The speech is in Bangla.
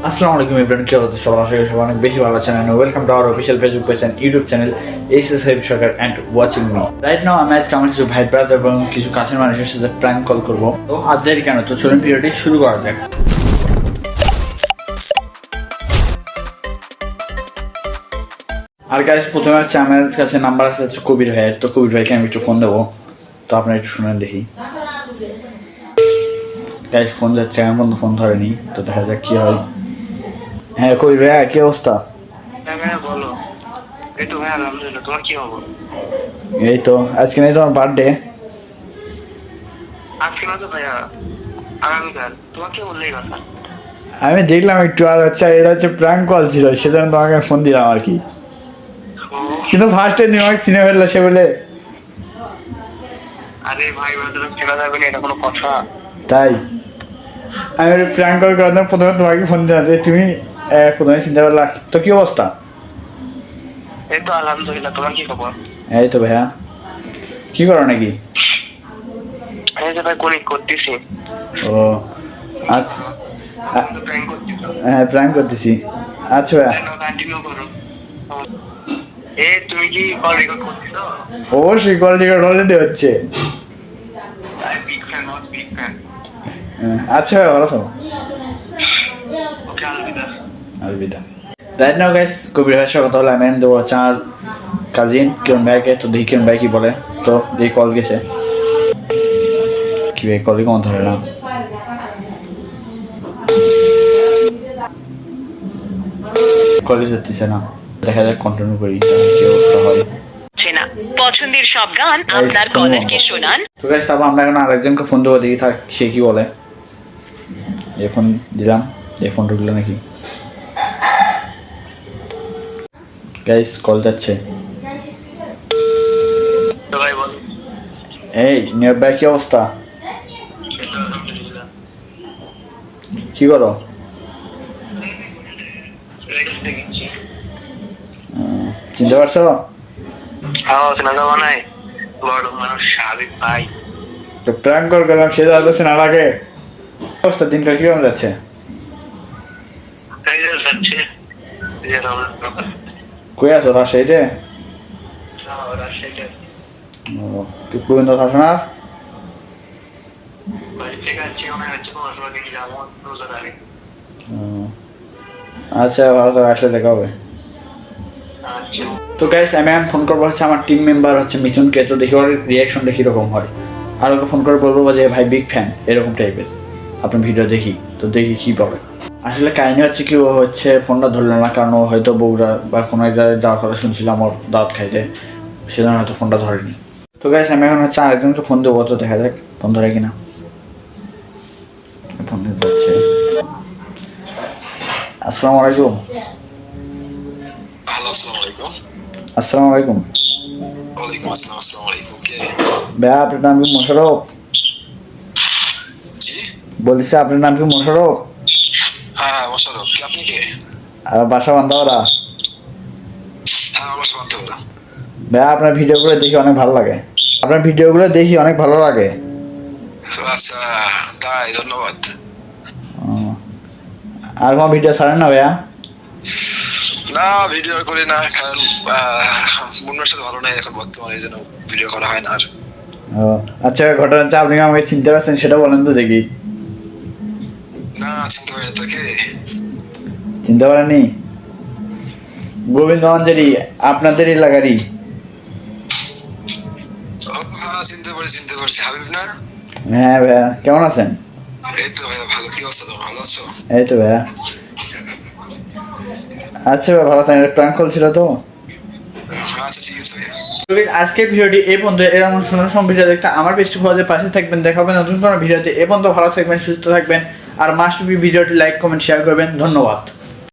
আসসালামু আলাইকুম এভরিওয়ান, কি অবস্থা সবার? আশা করি সবাই অনেক বেশি ভালো আছেন। Welcome to our official Facebook page and YouTube channel HS Habib Sarkar and watching me right now. আমি আজকে আমার কিছু ভাই ব্রাদার এবং কিছু কাছের মানুষের সাথে প্র্যাঙ্ক কল করবো। তো আর দেরি কেন, তো চলুন ভিডিওটি শুরু করা যাক। আর গাইস, প্রথমে হচ্ছে আমার কাছে নাম্বার আছে হচ্ছে কবির ভাইয়ের। তো কবির ভাইকে আমি একটু ফোন দেবো, তো আপনারা একটু শুনেন দেখি। গাইস ফোন যাচ্ছে, আমার বন্ধু ফোন ধরেনি, তো দেখা যাক কি হয়। হ্যাঁ কবির ভাইয়া, কি অবস্থা? বলো। এই তো ভাই আলহামদুলিল্লাহ, তোমার কি খবর? এই তো, আজকে নেই তোমার বার্থডে? আজকে না তো ভাইয়া, আগামীকাল। তোমাকে বললেই কথা। আমি দেখলাম একটু, আর হচ্ছে এটা হচ্ছে প্র্যাঙ্ক কল ছিল, সেজন্য তোমাকে ফোন দিলাম আর কি। কিন্তু ফার্স্টে তুমি আমাকে চিনে ফেললে সে বলে। আরে ভাই ব্রাদার চেনা যাবে না, এটা কোনো কথা? তাই আমি প্র্যাঙ্ক কল করার জন্য প্রথমে তোমাকে ফোন দিলাম, যে তুমি প্রথমে চিন্তা করলা। তো কি অবস্থা? এই তো আলহামদুলিল্লাহ, তোমার কি খবর? এই তো ভাইয়া, কি করো নাকি? এই যে ভাই কোনিক করতেছি। ও আচ্ছা, প্র্যাঙ্ক করতেছো? হ্যাঁ প্র্যাঙ্ক করতেছি। আচ্ছা ভাইয়া, কন্টিনিউ করো। তুমি কি কল রেকর্ড করতেছো? অবশ্যই কল রেকর্ড অলরেডি হচ্ছে। I big fan, not big fan. আচ্ছা ভাইয়া, ভালো থাকো। ওকে, Alvida. Alvida. Right now guys, কবির ভাইয়ের সাথে কথা হলো। আমি দেবো হচ্ছে আমার কাজিন কিরণ ভাইকে। তো দেখি কিরণ ভাই কি বলে। তো দেখি কল গেছে কি ভাই, কলই কম ধরে না। কলই ধরতেছে না, দেখা যাক কন্টিনিউ করি কি অবস্থা হয়। পছন্দের সব গান আপনার কলারকে শোনান। তো গাইস, তারপর আমরা এখন আরেকজনকে ফোন দেবো, দেখি তার সে কি বলে। এই ফোন দিলাম, এই ফোন ঢুকলো নাকি। গাইস কল যাচ্ছে। তো ভাই বল। এই নিয়ার ভাই, কি অবস্থা? এই তো আলহামদুলিল্লাহ। কি করো? রেক্স দেখছি। চিনতে পারছো? চেনা যাবো নাই, বড় মানুষ সাবিক ভাই। তো প্র্যাঙ্ক কল করলাম, সে যাচ্ছে না লাগে। অবস্থা দিনকাল কিরকম যাচ্ছে? এই যে যাচ্ছে, এই যে কই আছো, রাজশাহীতে? রাজশাহীতে। ও, তুই গোবিন্দ শাসনার? বাড়ি থেকে আসছি, ওখানে হচ্ছে পড়াশোনা নিয়ে যাবো রোজার আগে। আচ্ছা ভালো থাকো, আসলে দেখা হবে। আচ্ছা। তো গাইস, আমি এখন ফোন করবো হচ্ছে আমার টিম মেম্বার হচ্ছে মিথুনকে। তো দেখি ওর রিয়াকশনটা কীরকম হয়। আর ওকে ফোন করে বলবো যে ভাই বিগ ফ্যান এরকম টাইপের আপনার ভিডিও দেখি। তো দেখি কী পাবে। আসলে কাহিনী হচ্ছে কি, ও হচ্ছে ফোনটা ধরলো না, কারণ ও হয়তো বগুড়া বা কোনো এক জায়গায় যাওয়ার কথা শুনছিলাম ওর দাওয়াত খাইতে, সেজন্য হয়তো ফোনটা ধরেনি। তো গাইস, আমি এখন হচ্ছে আরেকজনকে ফোন দেবো, তো দেখা যাক ফোন ধরে কিনা। ফোন যাচ্ছে। আসসালামু আলাইকুম। হ্যালো, আসসালামু আলাইকুম। আসসালামু আলাইকুম। ওয়ালাইকুম আসসালাম। আসসালামু আলাইকুম। কে? ভাইয়া আপনার নাম কি মোশারফ? জি। বলছি আপনার নাম কি মোশারফ? হ্যাঁ মোশাররফ। কি আপনি কে? আর বাসা বান্ধাওয়ারা? হ্যাঁ আমার সাথে বলা। ভাইয়া আপনার ভিডিওগুলো দেখি অনেক ভালো লাগে। আপনার ভিডিওগুলো দেখি অনেক ভালো লাগে। আচ্ছা, তাই, ধন্যবাদ। আর কোনো ভিডিও ছাড়েন না ভাইয়া? না, ভিডিও করি না, কারণ মনের সাথে ভালো নাই এখন বর্তমানে, এই জন্য ভিডিও করা হয় না আর। ও আচ্ছা, ঘটনা হচ্ছে আপনি আমাকে চিনতে পারছেন সেটা বলেন তো দেখি। না, চিন্তা করি না। তোকে চিনতে পারেননি? গোবিন্দগঞ্জেরই, আপনাদের এলাকারই। হ্যাঁ চিনতে পারছি। হাবিব না? হ্যাঁ ভাইয়া, কেমন আছেন? এই তো ভাইয়া ভালো। কি অবস্থা তোমার, ভালো আছো? এই তো ভাইয়া। আচ্ছা ভাইয়া, ভালো থাকেন। প্র্যাঙ্ক কল ছিল তো। আচ্ছা ঠিক আছে ভাইয়া। আজকের ভিডিওটি এই পর্যন্ত। এরকম সুন্দর সব ভিডিও দেখতে আমার বেস্ট খোঁজের পাশে থাকবেন। দেখা হবে নতুন কোনো ভিডিওতে। এ পর্যন্ত ভালো থাকবেন, সুস্থ থাকবেন। আর মাস্ট বি ভিডিওটি লাইক কমেন্ট শেয়ার করবেন। ধন্যবাদ।